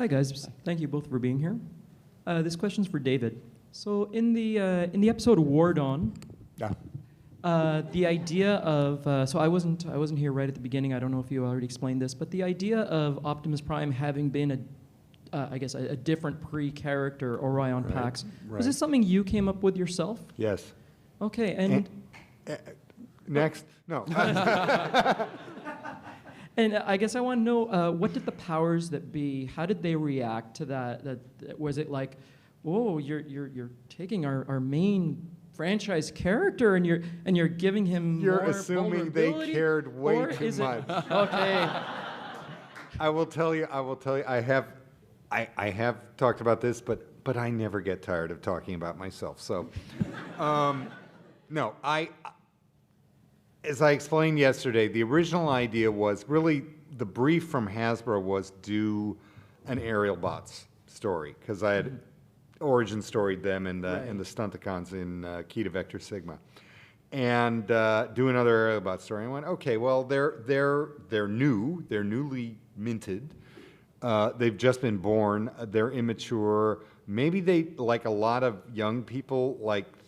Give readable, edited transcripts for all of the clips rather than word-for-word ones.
Hi guys, thank you both for being here. This question's for David. So in the episode War Dawn, Yeah. the idea of so I wasn't here right at the beginning. I don't know if you already explained this, but the idea of Optimus Prime having been a different pre-character, Orion Pax, was this something you came up with yourself? Yes. Okay, and Next? No. and I guess I want to know what did the powers that be? How did they react to that? Was it like, whoa, you're taking our main franchise character and you're giving him You're more assuming they vulnerability? cared way Or too is it- much. Okay. I will tell you. I have talked about this, but I never get tired of talking about myself. So, no, as I explained yesterday, the original idea was really the brief from Hasbro was do an Aerial Bots story because I had origin storied them in the Stunticons in Key to Vector Sigma, and do another Aerial Bot story. And I went, okay, well they're new, they're newly minted. They've just been born. They're immature. Maybe they, like a lot of young people,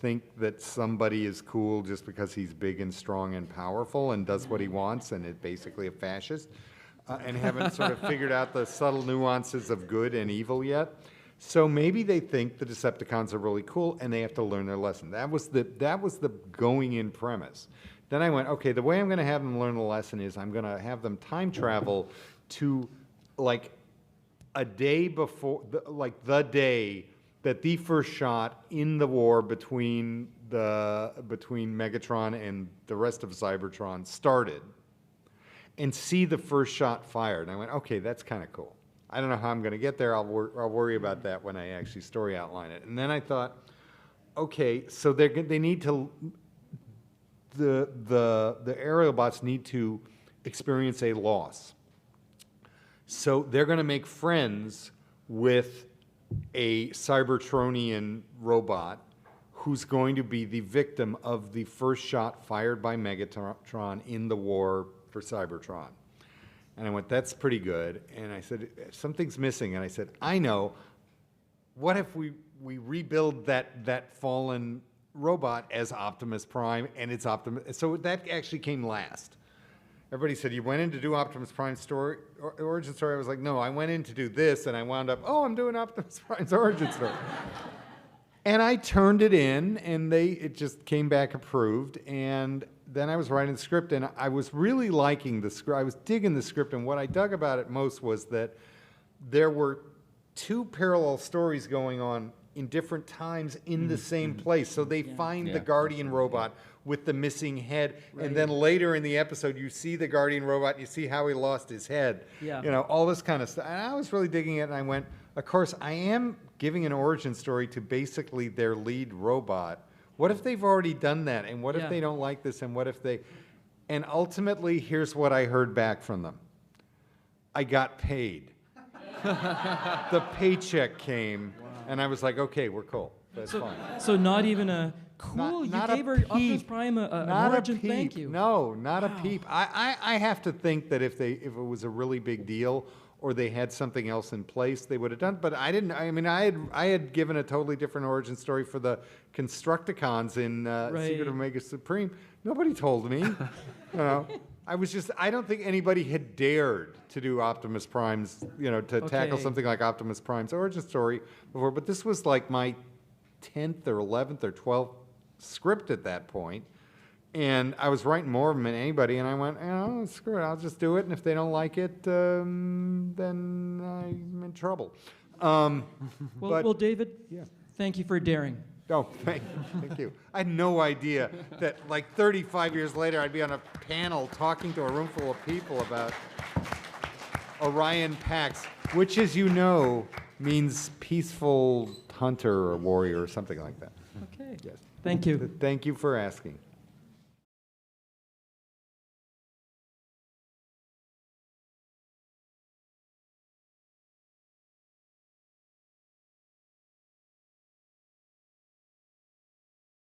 think that somebody is cool just because he's big and strong and powerful and does what he wants and is basically a fascist, and haven't sort of figured out the subtle nuances of good and evil yet. So maybe they think the Decepticons are really cool and they have to learn their lesson. That was the going in premise. Then I went, okay, the way I'm going to have them learn the lesson is I'm going to have them time travel to a day before, the day that the first shot in the war between Megatron and the rest of Cybertron started, and see the first shot fired. And I went, okay, that's kind of cool. I don't know how I'm going to get there. I'll worry about that when I actually story outline it. And then I thought, okay, so they need to, the aerial bots need to experience a loss. So they're going to make friends with a Cybertronian robot who's going to be the victim of the first shot fired by Megatron in the war for Cybertron. And I went, that's pretty good. And I said, something's missing. And I said, I know. What if we rebuild that fallen robot as Optimus Prime, and it's Optimus? So that actually came last. Everybody said, you went in to do Optimus Prime's story, origin story. I was like, no, I went in to do this, and I wound up, I'm doing Optimus Prime's origin story. And I turned it in, and it just came back approved. And then I was writing the script, and I was really liking the script. I was digging the script, and what I dug about it most was that there were two parallel stories going on in different times in the same place. So they find the Guardian robot with the missing head, and then later in the episode, you see the Guardian robot, and you see how he lost his head. Yeah. You know, all this kind of stuff. And I was really digging it, and I went, of course, I am giving an origin story to basically their lead robot. What if they've already done that? And what if they don't like this? And what if they... And ultimately, here's what I heard back from them. I got paid. The paycheck came, and I was like, okay, we're cool. That's fine. So not even a cool. Not you gave her Optimus Prime an origin. Thank you. No, not a peep. I have to think that if it was a really big deal, or they had something else in place, they would have done. But I didn't. I mean, I had given a totally different origin story for the Constructicons in Secret of Omega Supreme. Nobody told me. You know, I don't think anybody had dared to do Optimus Prime's, tackle something like Optimus Prime's origin story before. But this was like my 10th or 11th or 12th script at that point. And I was writing more of them than anybody, and I went, screw it, I'll just do it, and if they don't like it, then I'm in trouble. Well, David, thank you for daring. Oh, thank you. I had no idea that, 35 years later, I'd be on a panel talking to a room full of people about Orion Pax, which, as you know, means peaceful hunter or warrior or something like that. Okay. Yes. Thank you. Thank you for asking.